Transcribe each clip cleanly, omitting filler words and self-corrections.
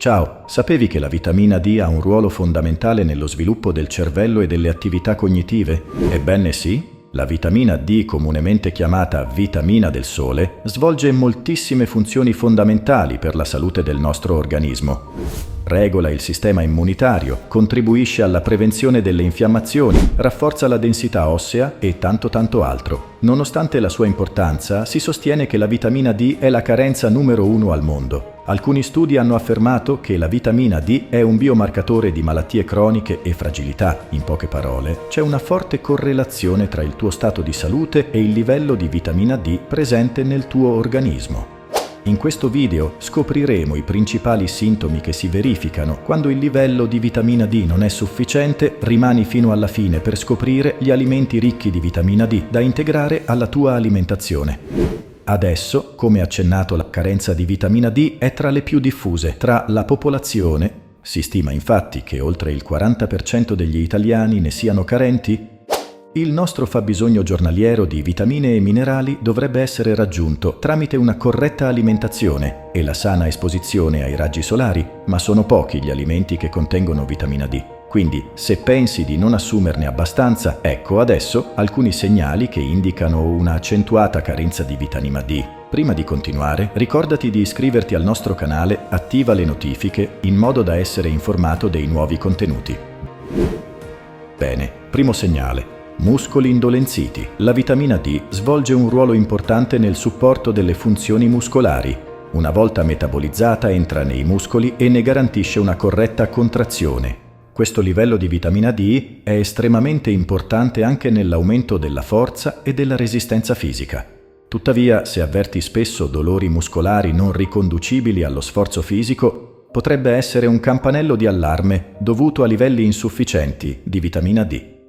Ciao, sapevi che la vitamina D ha un ruolo fondamentale nello sviluppo del cervello e delle attività cognitive? Ebbene sì, la vitamina D, comunemente chiamata vitamina del sole, svolge moltissime funzioni fondamentali per la salute del nostro organismo. Regola il sistema immunitario, contribuisce alla prevenzione delle infiammazioni, rafforza la densità ossea e tanto altro. Nonostante la sua importanza, si sostiene che la vitamina D è la carenza numero 1 al mondo. Alcuni studi hanno affermato che la vitamina D è un biomarcatore di malattie croniche e fragilità. In poche parole, c'è una forte correlazione tra il tuo stato di salute e il livello di vitamina D presente nel tuo organismo. In questo video scopriremo i principali sintomi che si verificano quando il livello di vitamina D non è sufficiente. Rimani fino alla fine per scoprire gli alimenti ricchi di vitamina D da integrare alla tua alimentazione. Adesso, come accennato, la carenza di vitamina D è tra le più diffuse tra la popolazione. Si stima infatti che oltre il 40% degli italiani ne siano carenti. Il nostro fabbisogno giornaliero di vitamine e minerali dovrebbe essere raggiunto tramite una corretta alimentazione e la sana esposizione ai raggi solari, ma sono pochi gli alimenti che contengono vitamina D. Quindi, se pensi di non assumerne abbastanza, ecco adesso alcuni segnali che indicano una accentuata carenza di vitamina D. Prima di continuare, ricordati di iscriverti al nostro canale, attiva le notifiche in modo da essere informato dei nuovi contenuti. Bene, primo segnale. Muscoli indolenziti. La vitamina D svolge un ruolo importante nel supporto delle funzioni muscolari. Una volta metabolizzata entra nei muscoli e ne garantisce una corretta contrazione. Questo livello di vitamina D è estremamente importante anche nell'aumento della forza e della resistenza fisica. Tuttavia, se avverti spesso dolori muscolari non riconducibili allo sforzo fisico, potrebbe essere un campanello di allarme dovuto a livelli insufficienti di vitamina D.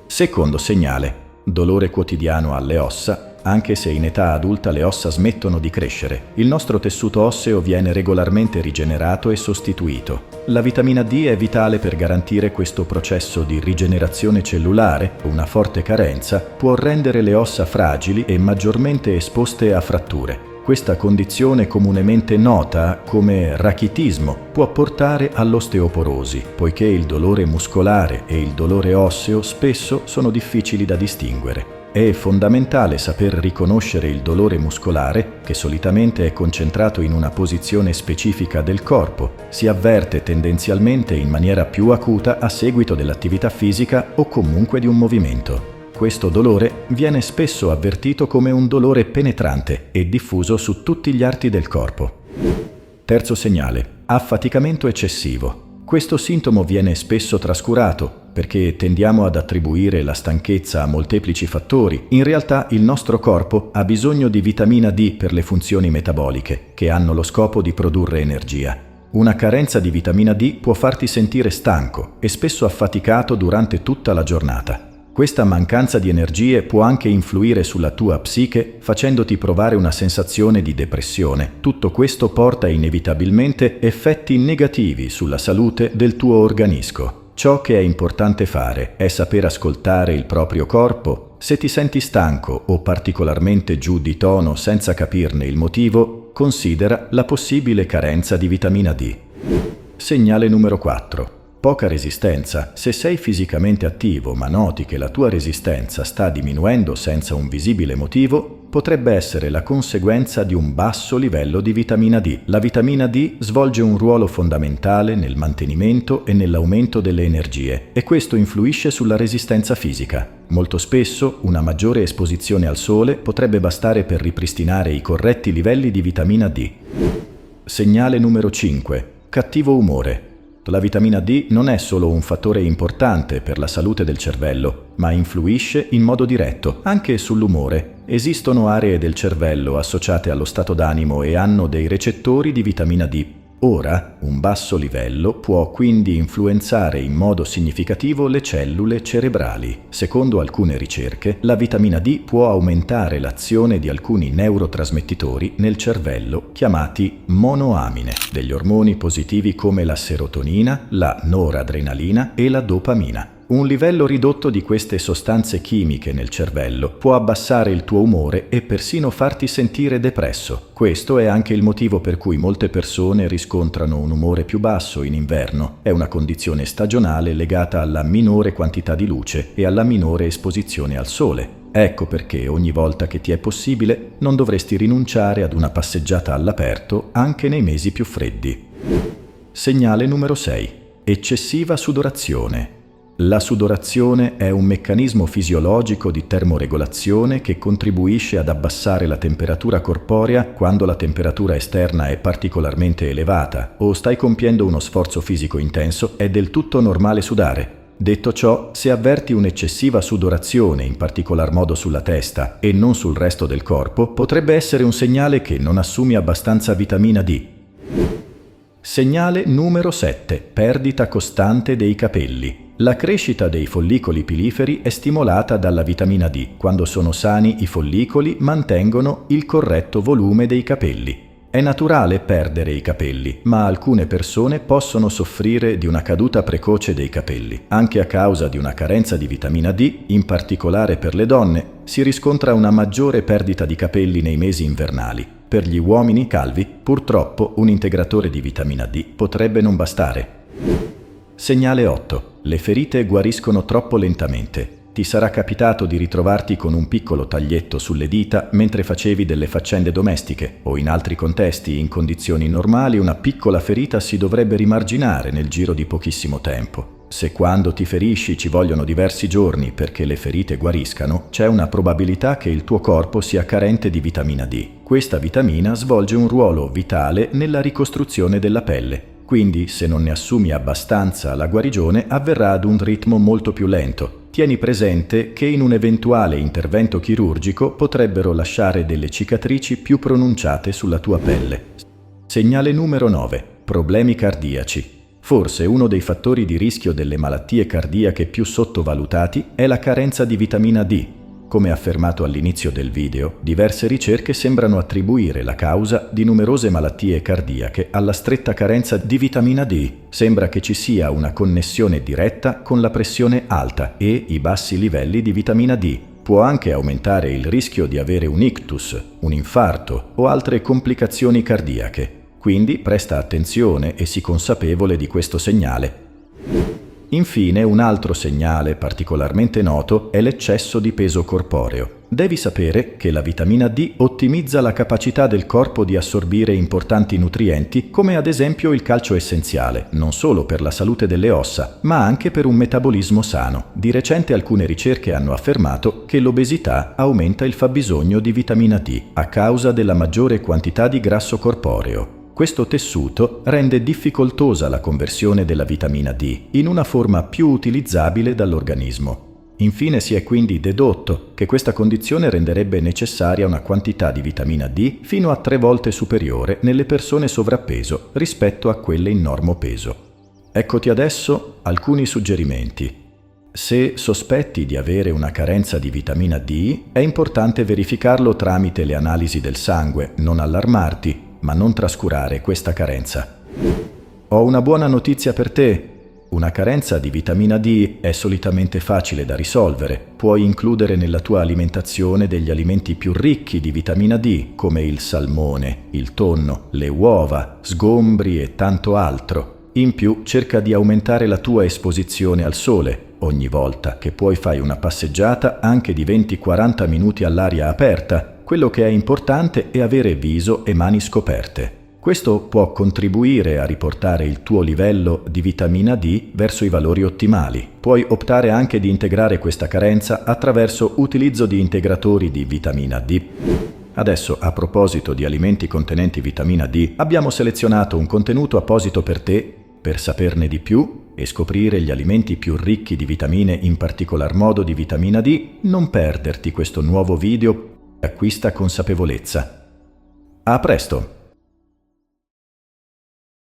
Secondo segnale, dolore quotidiano alle ossa. Anche se in età adulta le ossa smettono di crescere, il nostro tessuto osseo viene regolarmente rigenerato e sostituito. La vitamina D è vitale per garantire questo processo di rigenerazione cellulare. Una forte carenza può rendere le ossa fragili e maggiormente esposte a fratture. Questa condizione, comunemente nota come rachitismo, può portare all'osteoporosi, poiché il dolore muscolare e il dolore osseo spesso sono difficili da distinguere. È fondamentale saper riconoscere il dolore muscolare, che solitamente è concentrato in una posizione specifica del corpo. Si avverte tendenzialmente in maniera più acuta a seguito dell'attività fisica o comunque di un movimento. Questo dolore viene spesso avvertito come un dolore penetrante e diffuso su tutti gli arti del corpo. Terzo segnale: affaticamento eccessivo. Questo sintomo viene spesso trascurato perché tendiamo ad attribuire la stanchezza a molteplici fattori. In realtà il nostro corpo ha bisogno di vitamina D per le funzioni metaboliche, che hanno lo scopo di produrre energia. Una carenza di vitamina D può farti sentire stanco e spesso affaticato durante tutta la giornata. Questa mancanza di energie può anche influire sulla tua psiche, facendoti provare una sensazione di depressione. Tutto questo porta inevitabilmente effetti negativi sulla salute del tuo organismo. Ciò che è importante fare è saper ascoltare il proprio corpo. Se ti senti stanco o particolarmente giù di tono senza capirne il motivo, considera la possibile carenza di vitamina D. Segnale numero 4. Poca resistenza. Se sei fisicamente attivo ma noti che la tua resistenza sta diminuendo senza un visibile motivo, potrebbe essere la conseguenza di un basso livello di vitamina D. La vitamina D svolge un ruolo fondamentale nel mantenimento e nell'aumento delle energie e questo influisce sulla resistenza fisica. Molto spesso una maggiore esposizione al sole potrebbe bastare per ripristinare i corretti livelli di vitamina D. Segnale numero 5. Cattivo umore. La vitamina D non è solo un fattore importante per la salute del cervello, ma influisce in modo diretto anche sull'umore. Esistono aree del cervello associate allo stato d'animo e hanno dei recettori di vitamina D. Ora, un basso livello può quindi influenzare in modo significativo le cellule cerebrali. Secondo alcune ricerche, la vitamina D può aumentare l'azione di alcuni neurotrasmettitori nel cervello chiamati monoamine, degli ormoni positivi come la serotonina, la noradrenalina e la dopamina. Un livello ridotto di queste sostanze chimiche nel cervello può abbassare il tuo umore e persino farti sentire depresso. Questo è anche il motivo per cui molte persone riscontrano un umore più basso in inverno. È una condizione stagionale legata alla minore quantità di luce e alla minore esposizione al sole. Ecco perché ogni volta che ti è possibile non dovresti rinunciare ad una passeggiata all'aperto anche nei mesi più freddi. Segnale numero 6. Eccessiva sudorazione. La sudorazione è un meccanismo fisiologico di termoregolazione che contribuisce ad abbassare la temperatura corporea quando la temperatura esterna è particolarmente elevata o stai compiendo uno sforzo fisico intenso. È del tutto normale sudare. Detto ciò, se avverti un'eccessiva sudorazione, in particolar modo sulla testa e non sul resto del corpo, potrebbe essere un segnale che non assumi abbastanza vitamina D. Segnale numero 7. Perdita costante dei capelli. La crescita dei follicoli piliferi è stimolata dalla vitamina D. Quando sono sani, i follicoli mantengono il corretto volume dei capelli. È naturale perdere i capelli, ma alcune persone possono soffrire di una caduta precoce dei capelli. Anche a causa di una carenza di vitamina D, in particolare per le donne, si riscontra una maggiore perdita di capelli nei mesi invernali. Per gli uomini calvi, purtroppo, un integratore di vitamina D potrebbe non bastare. Segnale 8. Le ferite guariscono troppo lentamente. Ti sarà capitato di ritrovarti con un piccolo taglietto sulle dita mentre facevi delle faccende domestiche o in altri contesti, in condizioni normali, una piccola ferita si dovrebbe rimarginare nel giro di pochissimo tempo. Se quando ti ferisci ci vogliono diversi giorni perché le ferite guariscano, c'è una probabilità che il tuo corpo sia carente di vitamina D. Questa vitamina svolge un ruolo vitale nella ricostruzione della pelle. Quindi, se non ne assumi abbastanza, la guarigione avverrà ad un ritmo molto più lento. Tieni presente che in un eventuale intervento chirurgico potrebbero lasciare delle cicatrici più pronunciate sulla tua pelle. Segnale numero 9. Problemi cardiaci. Forse uno dei fattori di rischio delle malattie cardiache più sottovalutati è la carenza di vitamina D. Come affermato all'inizio del video, diverse ricerche sembrano attribuire la causa di numerose malattie cardiache alla stretta carenza di vitamina D. Sembra che ci sia una connessione diretta con la pressione alta e i bassi livelli di vitamina D. Può anche aumentare il rischio di avere un ictus, un infarto o altre complicazioni cardiache. Quindi presta attenzione e sii consapevole di questo segnale. Infine, un altro segnale particolarmente noto è l'eccesso di peso corporeo. Devi sapere che la vitamina D ottimizza la capacità del corpo di assorbire importanti nutrienti, come ad esempio il calcio essenziale, non solo per la salute delle ossa, ma anche per un metabolismo sano. Di recente alcune ricerche hanno affermato che l'obesità aumenta il fabbisogno di vitamina D a causa della maggiore quantità di grasso corporeo. Questo tessuto rende difficoltosa la conversione della vitamina D in una forma più utilizzabile dall'organismo. Infine si è quindi dedotto che questa condizione renderebbe necessaria una quantità di vitamina D fino a 3 volte superiore nelle persone sovrappeso rispetto a quelle in normopeso. Eccoti adesso alcuni suggerimenti. Se sospetti di avere una carenza di vitamina D, è importante verificarlo tramite le analisi del sangue, non allarmarti, ma non trascurare questa carenza. Ho una buona notizia per te. Una carenza di vitamina D è solitamente facile da risolvere. Puoi includere nella tua alimentazione degli alimenti più ricchi di vitamina D, come il salmone, il tonno, le uova, sgombri e tanto altro. In più, cerca di aumentare la tua esposizione al sole. Ogni volta che puoi fai una passeggiata anche di 20-40 minuti all'aria aperta. Quello che è importante è avere viso e mani scoperte. Questo può contribuire a riportare il tuo livello di vitamina D verso i valori ottimali. Puoi optare anche di integrare questa carenza attraverso utilizzo di integratori di vitamina D. Adesso, a proposito di alimenti contenenti vitamina D, abbiamo selezionato un contenuto apposito per te per saperne di più e scoprire gli alimenti più ricchi di vitamine, in particolar modo di vitamina D. Non perderti questo nuovo video. Acquista consapevolezza. A presto!